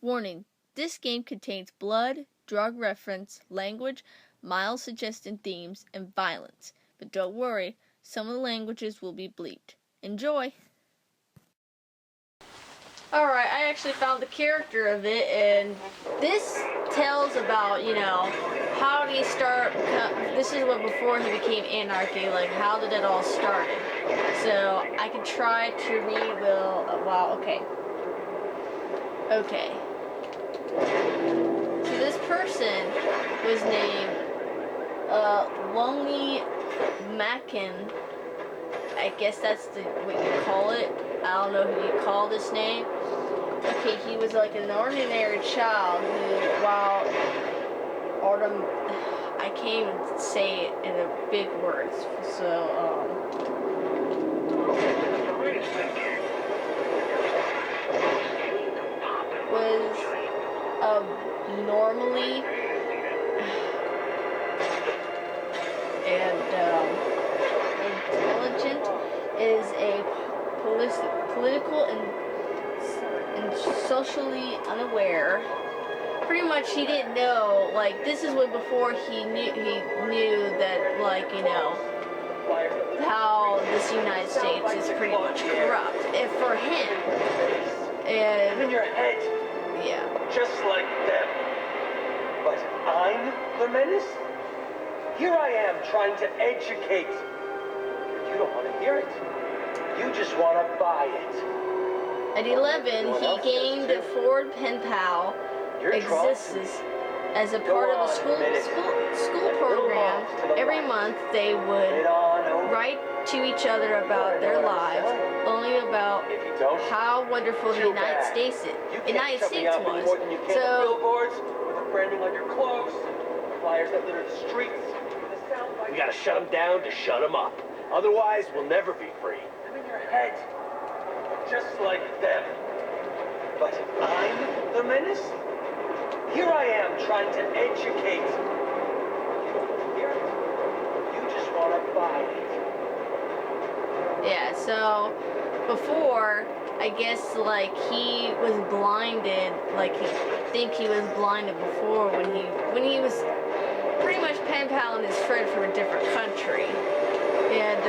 Warning: this game contains blood, drug reference, language, mild suggested themes, and violence. But don't worry, some of the languages will be bleeped. Enjoy! Alright, I actually found the character of it, and this tells about, how do you start, this is what before he became Anarchy, like how did it all start? So, I can try to Okay. So this person was named, Lonely Mackin. I guess that's what you call it. I don't know who you call this name. Okay, he was like an ordinary child who, I can't even say it in the big words. So, was normally and intelligent, is a political and socially unaware. Pretty much he didn't know, like, this is when before he knew that, like, how this United States is pretty much corrupt. And for him, and in your head, yeah, just like them. But I'm the menace? Here I am trying to educate. You don't want to hear it. You just want to buy it. At 11, he gained a Ford pen pal, exists as a part of a school program. Every month they would write to each other about their lives, only about how wonderful the United States was. So, billboards with the branding on your clothes, flyers that litter the streets. We gotta shut them down to shut them up. Otherwise, we'll never be free. I'm in your head, just like them. But I'm the menace? Here I am trying to educate. You don't want to hear it. You just want to buy it. yeah, so before, I guess, like, he was blinded, like, he was blinded before when he was pretty much pen paling his friend from a different country. And,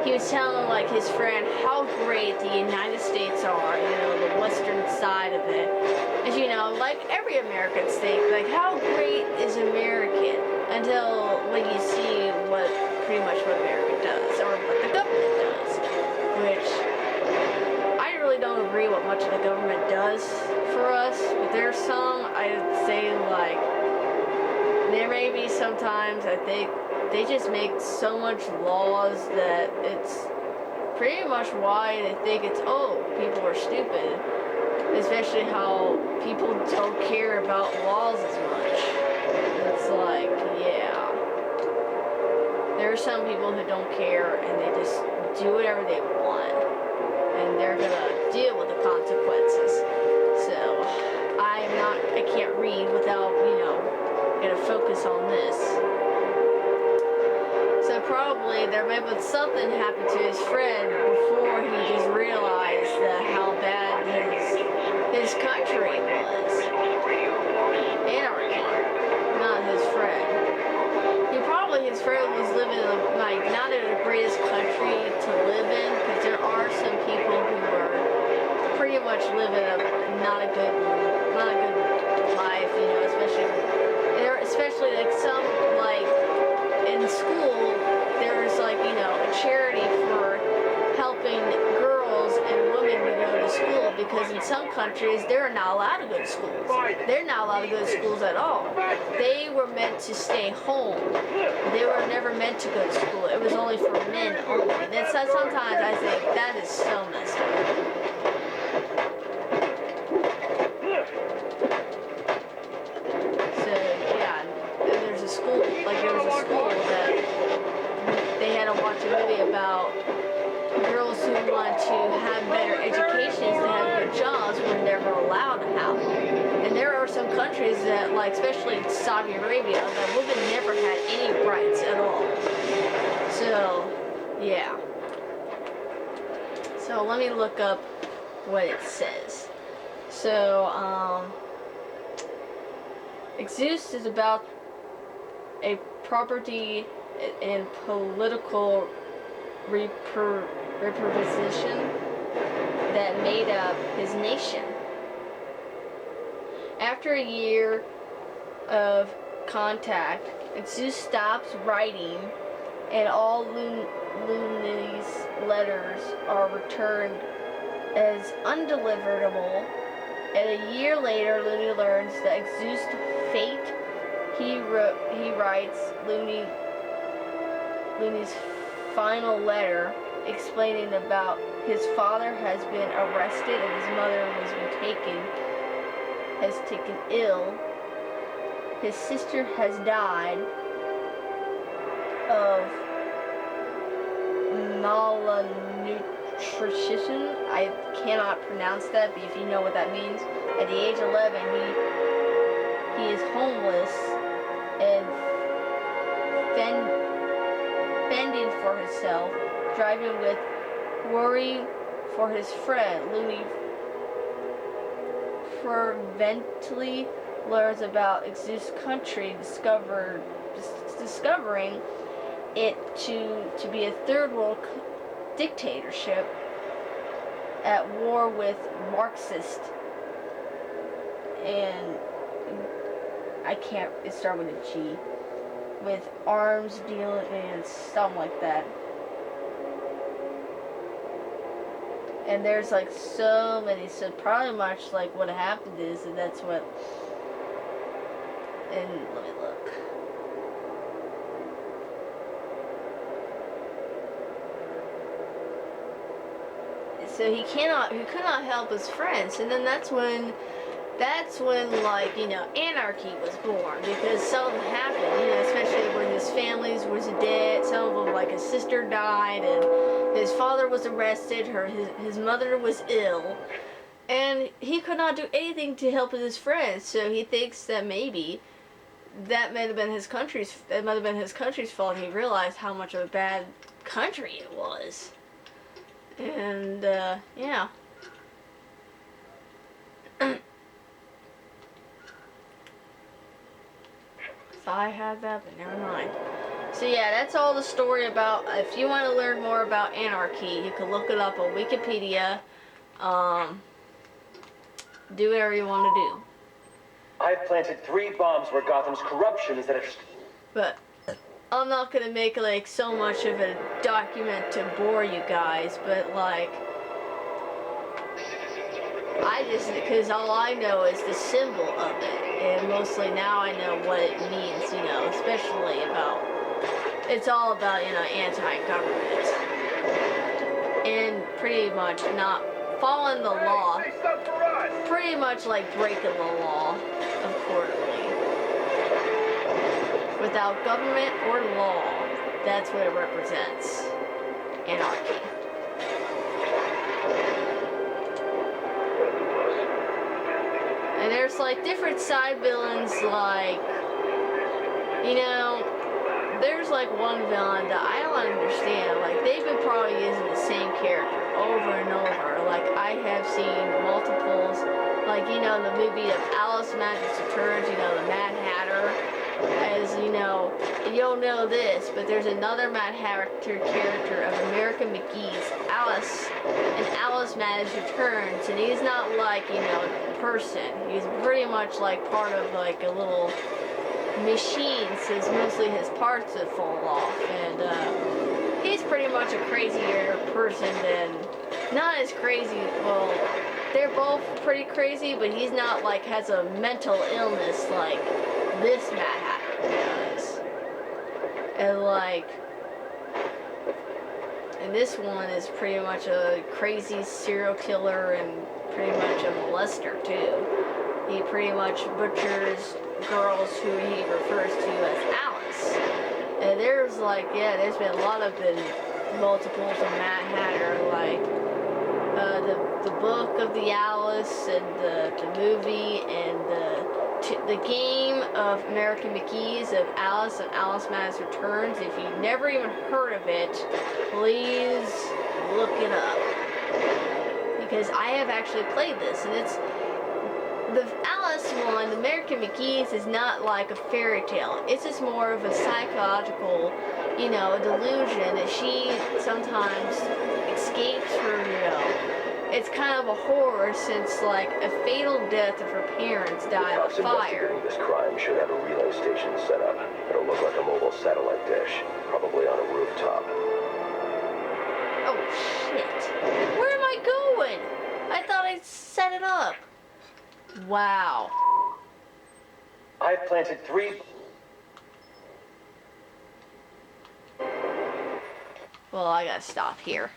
he was telling, like, his friend how great the United States are, the western side of it. As like every American state, like, how great is American? Until, when you see pretty much what America does, or what the government does. Which, I really don't agree what much of the government does for us, but there's some, I'd say, like, there may be sometimes, I think, they just make so much laws that it's pretty much why they think people are stupid. Especially how people don't care about laws as much. It's like, yeah. There are some people who don't care and they just do whatever they want. And they're gonna deal with the consequences. So, I can't read without, gonna focus on this. So probably there may have been something happened to his friend before he just realized how bad his country was. Anarchy, not his friend. His friend was living not in the greatest country to live in, because there are some people who are pretty much living not a good life, especially like some, like, in school, there's, like, a charity for helping girls and women who go to school, because in some countries, they're not allowed to go to schools. They're not allowed to go to schools at all. They were meant to stay home. They were never meant to go to school. It was only for men only. And so sometimes I think that is so messed up. There was a school that they had to watch a movie about girls who want to have better educations, to have good jobs, were never allowed to have them. And there are some countries that, like, especially in Saudi Arabia, that women never had any rights at all. So, yeah. So let me look up what it says. So, Zeus is about a property and political representation that made up his nation. After a year of contact, Zeus stops writing, and all Looney's letters are returned as undeliverable. And a year later, Looney learns that Zeus' fate. He writes Looney's final letter explaining about his father has been arrested and his mother has taken ill. His sister has died of malnutrition. I cannot pronounce that, but if you know what that means. At the age of 11, he is homeless and fending for himself, driving with worry for his friend. Looney fervently learns about Zeus' country, discovering it to be a third world dictatorship at war with Marxist, and it started with a G, with arms dealing and something like that. And there's like so many, so probably much like what happened is, and that's what, and let me look. So he could not help his friends, and then that's when like, you know, anarchy was born, because something happened, you know, especially when his families was dead. Some of them, like his sister died, and his father was arrested, his mother was ill, and he could not do anything to help his friends. So he thinks that maybe that might have been his country's fault. He realized how much of a bad country it was. And yeah. Thought I had that, but never mind. So yeah, that's all the story about. If you want to learn more about anarchy, you can look it up on Wikipedia. Do whatever you want to do. I've planted 3 bombs where Gotham's corruption is at its... But I'm not gonna make like so much of a document to bore you guys, but like, because all I know is the symbol of it, and mostly now I know what it means, you know, especially about, it's all about, you know, anti-government, and pretty much not following the law, pretty much like breaking the law, accordingly. Without government or law, that's what it represents. Anarchy. And there's like different side villains, like, you know, there's like one villain that I don't understand. Like, they've been probably using the same character over and over. Like, I have seen multiples, like, you know, in the movie of Alice Magic Returns, you know, the Mad Hatter. As you know, you don't know this, but there's another Mad Hatter character of American McGee's, Alice, and Alice Magic Returns, and he's not like, you know, a person. He's pretty much like part of like a little machine, since mostly his parts that fall off, and he's pretty much a crazier person than, not as crazy, well, they're both pretty crazy, but he's not like has a mental illness like this Mad Hatter does. And like, and this one is pretty much a crazy serial killer and pretty much a molester too. He pretty much butchers girls who he refers to as Alice. And there's like, yeah, there's been a lot of multiples of Mad Hatter, like the book of the Alice, and the movie, and the game of American McGee's of Alice and Alice Magic Returns. If you've never even heard of it, please look it up, because I have actually played this, and the Alice one, the American McGee's, is not like a fairy tale. It's just more of a psychological, you know, delusion that she sometimes escapes her, you know. It's kind of a horror since, like, a fatal death of her parents died of Cops fire. investigating this crime should have a relay station set up. It'll look like a mobile satellite dish, probably on a rooftop. Oh, shit. Where am I going? I thought I'd set it up. Wow. I've planted 3... Well, I gotta stop here.